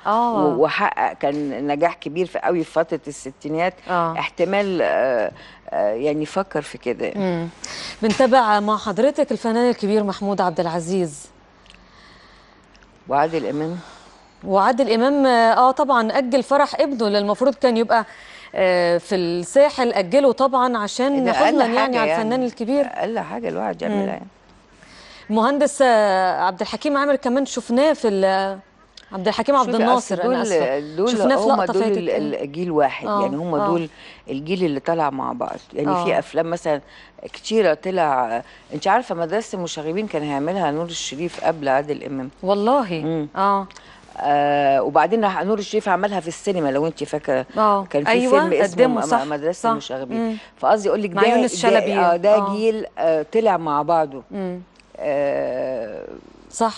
وحقق كان نجاح كبير في قوي في فتره الستينات. احتمال يعني فكر في كده. بنتابع مع حضرتك الفنان الكبير محمود عبد العزيز وعادل امام. وعادل امام طبعا اجل فرح ابنه اللي المفروض كان يبقى في الساحل، اجله طبعا عشان حزنا يعني على الفنان الكبير. اقل حاجه الواحد يعملها يعني. المهندس عبد الحكيم عامر كمان شفناه في عبد الحكيم عبد الناصر. دول انا اسفه، دول شفناه في لقطه دول فاتت. الجيل واحد يعني. هم دول الجيل اللي طلع مع بعض يعني. في افلام مثلا كتيره طلع. انت عارفه مدرسه المشاغبين كان هيعملها نور الشريف قبل عادل امام والله. وبعدين راح نور الشريف عملها في السينما لو انت فاكره. كان في فيلم اسمه مدرسه المشاغبين. فقصدي اقول لك مع يونس شلبي. ده جيل طلع مع بعضه. صح.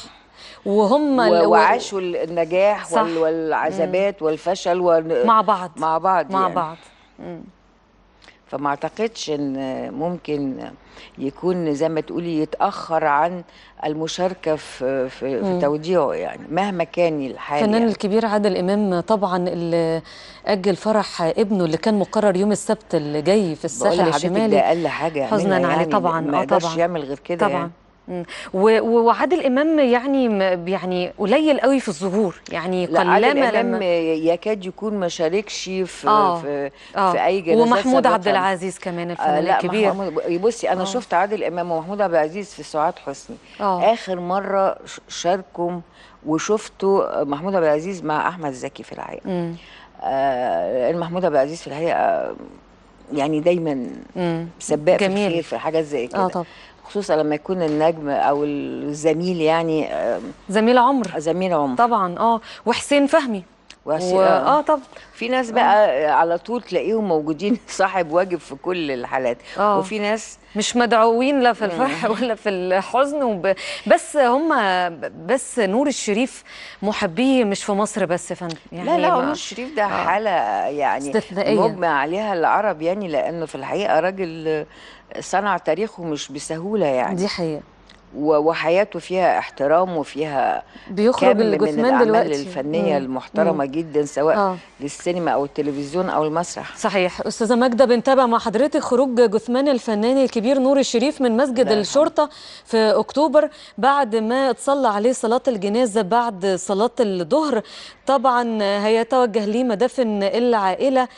وهم وعاشوا النجاح والعذابات والفشل مع بعض مع يعني. بعض. فما اعتقدش ان ممكن يكون زي ما تقولي يتاخر عن المشاركه في توديعه يعني مهما كان الحال. الفنان يعني الكبير عادل امام طبعا اللي اجل فرح ابنه اللي كان مقرر يوم السبت اللي جاي في الساحل الشمالي. ده اقل حاجه حزنا يعني عليه طبعا. ما يقدرش يعمل غير كده طبعا يعني. وعادل امام يعني قليل قوي في الظهور يعني. قلما لما يكاد يكون ما شاركش في اي جنازات. ومحمود عبد العزيز كمان الفنان الكبير. بصي انا شفت عادل امام ومحمود عبد العزيز في سعاد حسني. اخر مره شاركوا وشفته محمود عبد العزيز مع احمد زكي في الحقيقه. لان محمود عبد العزيز في الحقيقه يعني دايما سباق في الخير في حاجات زي كده. طبعا. خصوصا لما يكون النجم او الزميل يعني زميل عمر طبعا. وحسين فهمي طبعا. في ناس بقى على طول تلاقيهم موجودين صاحب واجب في كل الحالات. وفي ناس مش مدعوين لا في الفرح ولا في الحزن بس هم بس نور الشريف محبيه مش في مصر بس يا فندم يعني. لا نور الشريف ده حاله يعني استثنائيه مجمع عليها العرب يعني. لانه في الحقيقه راجل صنع تاريخه مش بسهوله يعني. دي حقيقه. وحياته فيها احترام وفيها بيخرج الجثمان دلوقتي من الأعمال الفنية المحترمة جدا سواء للسينما أو التلفزيون أو المسرح. صحيح. أستاذة ماجدة بنتابع مع حضرتك خروج جثمان الفنان الكبير نور الشريف من مسجد الشرطة في أكتوبر بعد ما اتصلى عليه صلاة الجنازة بعد صلاة الظهر. طبعا هيتوجه ليه مدافن العائلة،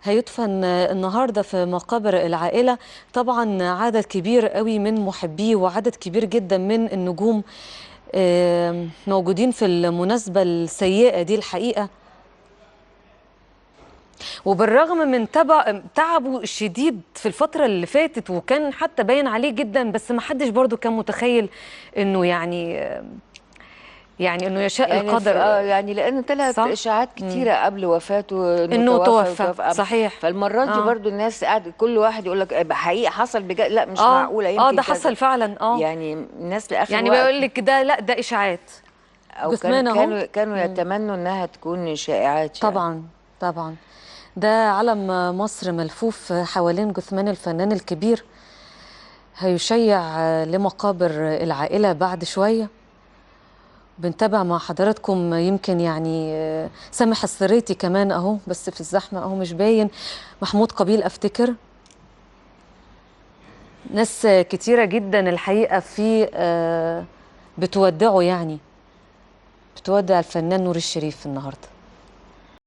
هيدفن النهارده في مقابر العائله. طبعا عدد كبير قوي من محبيه وعدد كبير جدا من النجوم موجودين في المناسبه السيئه دي الحقيقه. وبالرغم من تعبه الشديد في الفتره اللي فاتت وكان حتى باين عليه جدا، بس ما حدش برضو كان متخيل انه يعني انه يشاء القدر. يعني لان طلعت اشاعات كتيره قبل وفاته انه توفى. صحيح. فالمره دي برضو الناس قاعده كل واحد يقول لك حقيقه حصل بجد. لا مش معقوله يمكن ده حصل فعلا. يعني الناس لاخر يعني بيقول لك ده لا ده اشاعات او كانوا يتمنوا انها تكون شائعات يعني. طبعا ده علم مصر ملفوف حوالين جثمان الفنان الكبير، هيشيع لمقابر العائله بعد شويه. بنتابع مع حضراتكم يمكن يعني سامح السريتي كمان اهو بس في الزحمه اهو مش باين. محمود قبيل افتكر ناس كتيره جدا الحقيقه في بتودعه يعني بتودع الفنان نور الشريف النهارده.